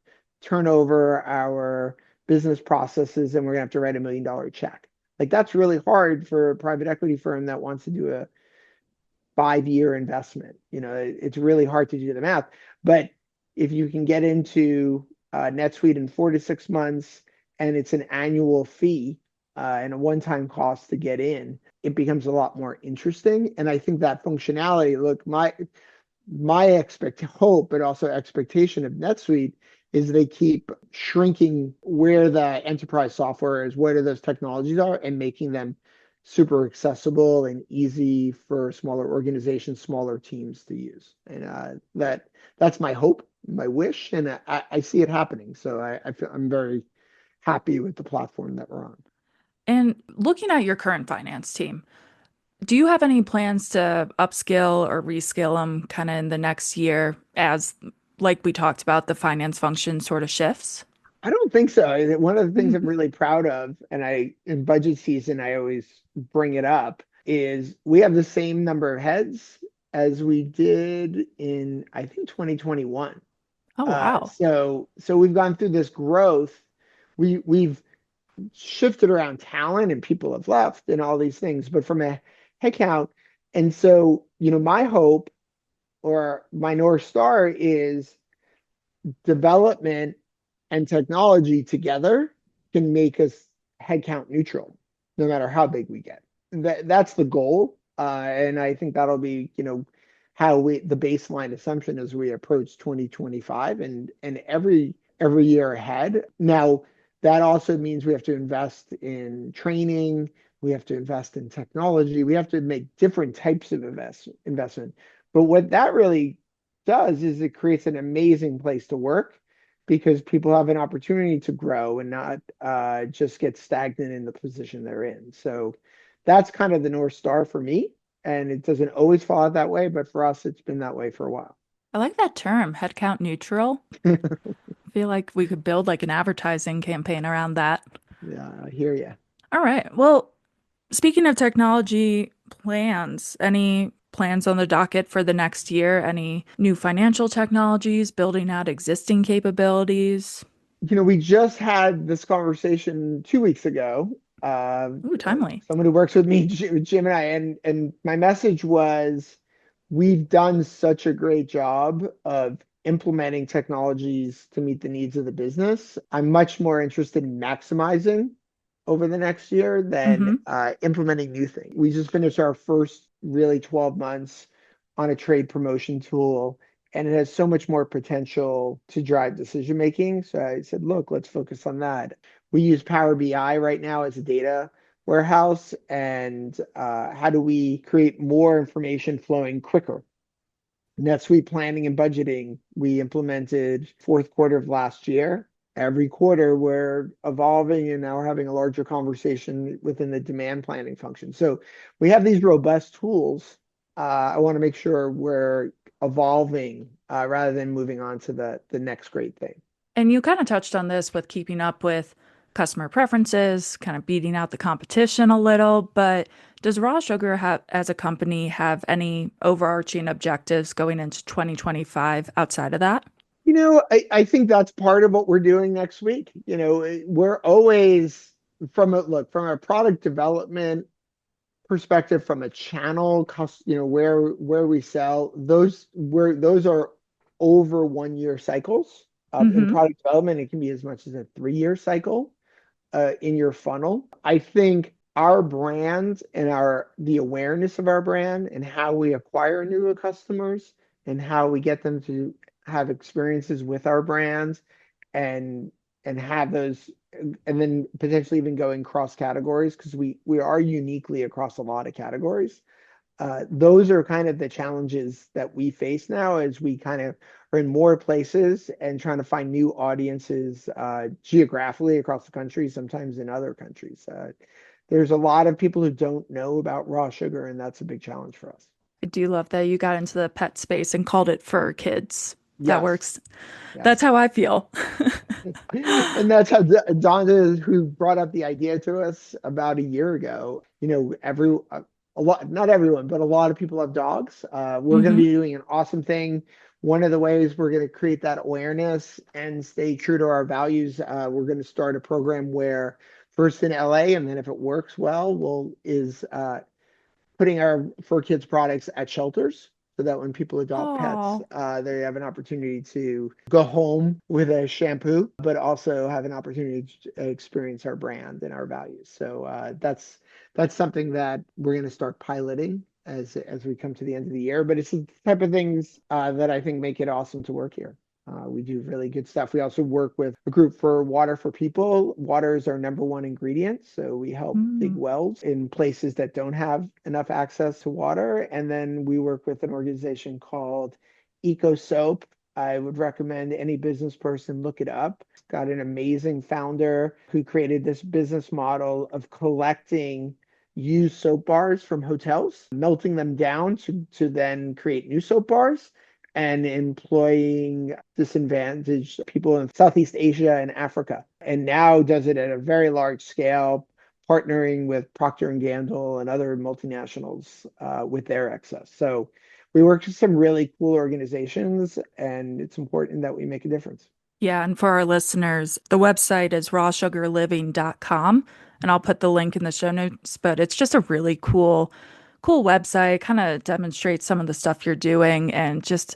Speaker 3: turn over our business processes and we're going to have to write $1 million check. Like that's really hard for a private equity firm that wants to do a 5-year investment. It's really hard to do the math. But if you can get into NetSuite in 4 to 6 months and it's an annual fee and a one-time cost to get in, it becomes a lot more interesting. And I think that functionality, look, my hope, but also expectation of NetSuite is they keep shrinking where the enterprise software is, where those technologies are, and making them super accessible and easy for smaller organizations, smaller teams to use. And that's my hope, my wish, and I see it happening. So I'm very happy with the platform that we're on.
Speaker 1: And looking at your current finance team, do you have any plans to upskill or reskill them kind of in the next year as, like we talked about, the finance function sort of shifts?
Speaker 3: I don't think so. One of the things I'm
Speaker 1: Mhm.
Speaker 3: really proud of, and in budget season, I always bring it up, is we have the same number of heads as we did in, I think, 2021.
Speaker 1: Oh, wow.
Speaker 3: So we've gone through this growth. We've shifted around talent and people have left and all these things, but from a headcount. And so, my hope or my North Star is development and technology together can make us headcount neutral, no matter how big we get. That's the goal. And I think that'll be, how the baseline assumption as we approach 2025 and every year ahead. Now, that also means we have to invest in training, we have to invest in technology, we have to make different types of investment. But what that really does is it creates an amazing place to work because people have an opportunity to grow and not just get stagnant in the position they're in. So that's kind of the North Star for me. And it doesn't always fall out that way, but for us, it's been that way for a while.
Speaker 1: I like that term, headcount neutral. I feel like we could build like an advertising campaign around that.
Speaker 3: Yeah, I hear you.
Speaker 1: All right. Well, speaking of technology plans, any plans on the docket for the next year? Any new financial technologies, building out existing capabilities?
Speaker 3: We just had this conversation 2 weeks ago.
Speaker 1: Ooh, timely.
Speaker 3: Someone who works with me, Jim and I, and my message was, we've done such a great job of implementing technologies to meet the needs of the business. I'm much more interested in maximizing over the next year than
Speaker 1: Mm-hmm.
Speaker 3: implementing new things. We just finished our first really 12 months on a trade promotion tool, and it has so much more potential to drive decision making. So I said, look, let's focus on that. We use Power BI right now as a data warehouse, and how do we create more information flowing quicker? NetSuite planning and budgeting, we implemented fourth quarter of last year. Every quarter, we're evolving and now we're having a larger conversation within the demand planning function. So we have these robust tools. I want to make sure we're evolving rather than moving on to the next great thing.
Speaker 1: And you kind of touched on this with keeping up with customer preferences, kind of beating out the competition a little, but does Raw Sugar have, as a company, have any overarching objectives going into 2025 outside of that?
Speaker 3: I think that's part of what we're doing next week. We're always from a product development perspective, from a channel, where we sell, those are over 1 year cycles. In
Speaker 1: Mm-hmm.
Speaker 3: product development, it can be as much as a 3 year cycle in your funnel. I think our brand and the awareness of our brand and how we acquire new customers and how we get them to have experiences with our brands and have those, and then potentially even going cross categories, because we are uniquely across a lot of categories. Those are kind of the challenges that we face now as we kind of are in more places and trying to find new audiences geographically across the country, sometimes in other countries. There's a lot of people who don't know about raw sugar, and that's a big challenge for us.
Speaker 1: I do love that you got into the pet space and called it for kids. That
Speaker 3: Yes,
Speaker 1: works. That's
Speaker 3: yes.
Speaker 1: how I feel.
Speaker 3: And that's how Donna, who brought up the idea to us about a year ago. A lot, not everyone, but a lot of people have dogs. We're going to
Speaker 1: Mm-hmm.
Speaker 3: be doing an awesome thing. One of the ways we're going to create that awareness and stay true to our values, we're going to start a program where first in LA, and then if it works well, is putting our For Kids products at shelters so that when people adopt pets,
Speaker 1: Oh,
Speaker 3: they have an opportunity to go home with a shampoo, but also have an opportunity to experience our brand and our values. So that's something that we're going to start piloting as we come to the end of the year. But it's the type of things that I think make it awesome to work here. We do really good stuff. We also work with a group for Water for People. Water is our number one ingredient. So we help dig
Speaker 1: mm.
Speaker 3: wells in places that don't have enough access to water. And then we work with an organization called Eco Soap. I would recommend any business person look it up. It's got an amazing founder who created this business model of collecting used soap bars from hotels, melting them down to then create new soap bars, and employing disadvantaged people in Southeast Asia and Africa. And now does it at a very large scale, partnering with Procter and Gamble and other multinationals with their excess. So we work with some really cool organizations, and it's important that we make a difference.
Speaker 1: Yeah, and for our listeners, the website is rawsugarliving.com, and I'll put the link in the show notes, but it's just a really cool website, kind of demonstrates some of the stuff you're doing and just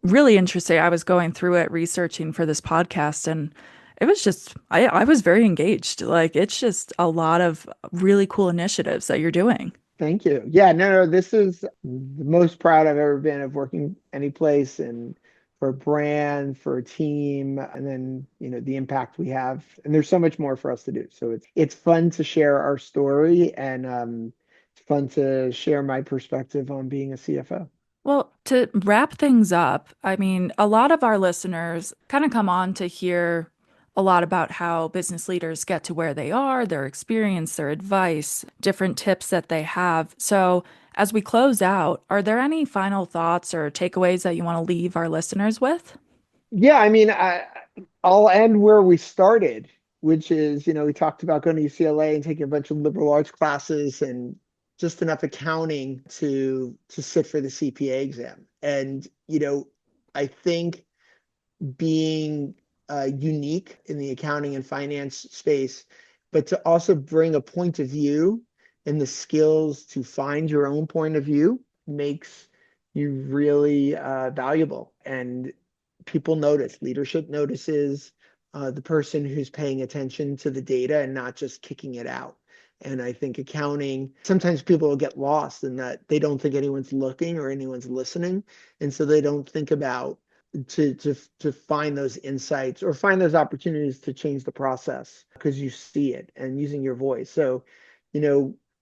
Speaker 1: really interesting. I was going through it researching for this podcast, and it was just I was very engaged. Like, it's just a lot of really cool initiatives that you're doing.
Speaker 3: Thank you. Yeah, no, this is the most proud I've ever been of working any place, and for a brand, for a team, and then, the impact we have. And there's so much more for us to do. So it's fun to share our story, and it's fun to share my perspective on being a CFO.
Speaker 1: Well, to wrap things up, I mean, a lot of our listeners kind of come on to hear a lot about how business leaders get to where they are, their experience, their advice, different tips that they have. So, as we close out, are there any final thoughts or takeaways that you want to leave our listeners with?
Speaker 3: Yeah, I mean, I'll end where we started, which is, we talked about going to UCLA and taking a bunch of liberal arts classes and just enough accounting to sit for the CPA exam. And, I think being unique in the accounting and finance space, but to also bring a point of view and the skills to find your own point of view makes you really valuable. And people notice, leadership notices the person who's paying attention to the data and not just kicking it out. And I think accounting, sometimes people will get lost in that they don't think anyone's looking or anyone's listening. And so they don't think about to find those insights or find those opportunities to change the process because you see it and using your voice. So,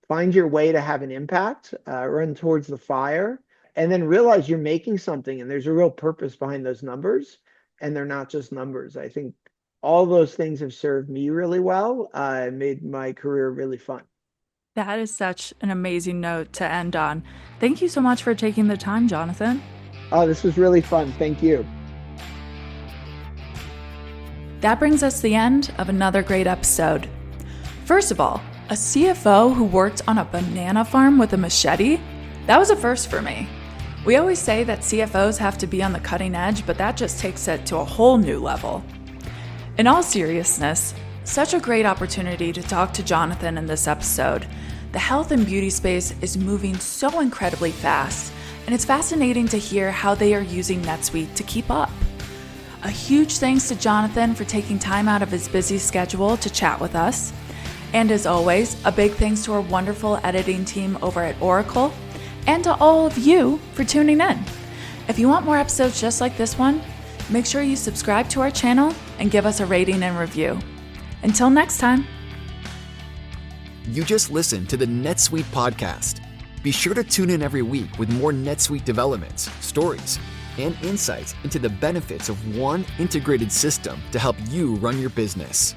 Speaker 3: find your way to have an impact, run towards the fire, and then realize you're making something and there's a real purpose behind those numbers, and they're not just numbers. I think all those things have served me really well, made my career really fun.
Speaker 1: That is such an amazing note to end on. Thank you so much for taking the time, Jonathan.
Speaker 3: Oh, this was really fun. Thank you.
Speaker 1: That brings us to the end of another great episode. First of all, a CFO who worked on a banana farm with a machete? That was a first for me. We always say that CFOs have to be on the cutting edge, but that just takes it to a whole new level. In all seriousness, Such a great opportunity to talk to Jonathan in this episode. The health and beauty space is moving so incredibly fast, and it's fascinating to hear how they are using NetSuite to keep up. A huge thanks to Jonathan for taking time out of his busy schedule to chat with us. And as always, a big thanks to our wonderful editing team over at Oracle, and to all of you for tuning in. If you want more episodes just like this one, make sure you subscribe to our channel and give us a rating and review. Until next time.
Speaker 2: You just listened to the NetSuite podcast. Be sure to tune in every week with more NetSuite developments, stories, and insights into the benefits of one integrated system to help you run your business.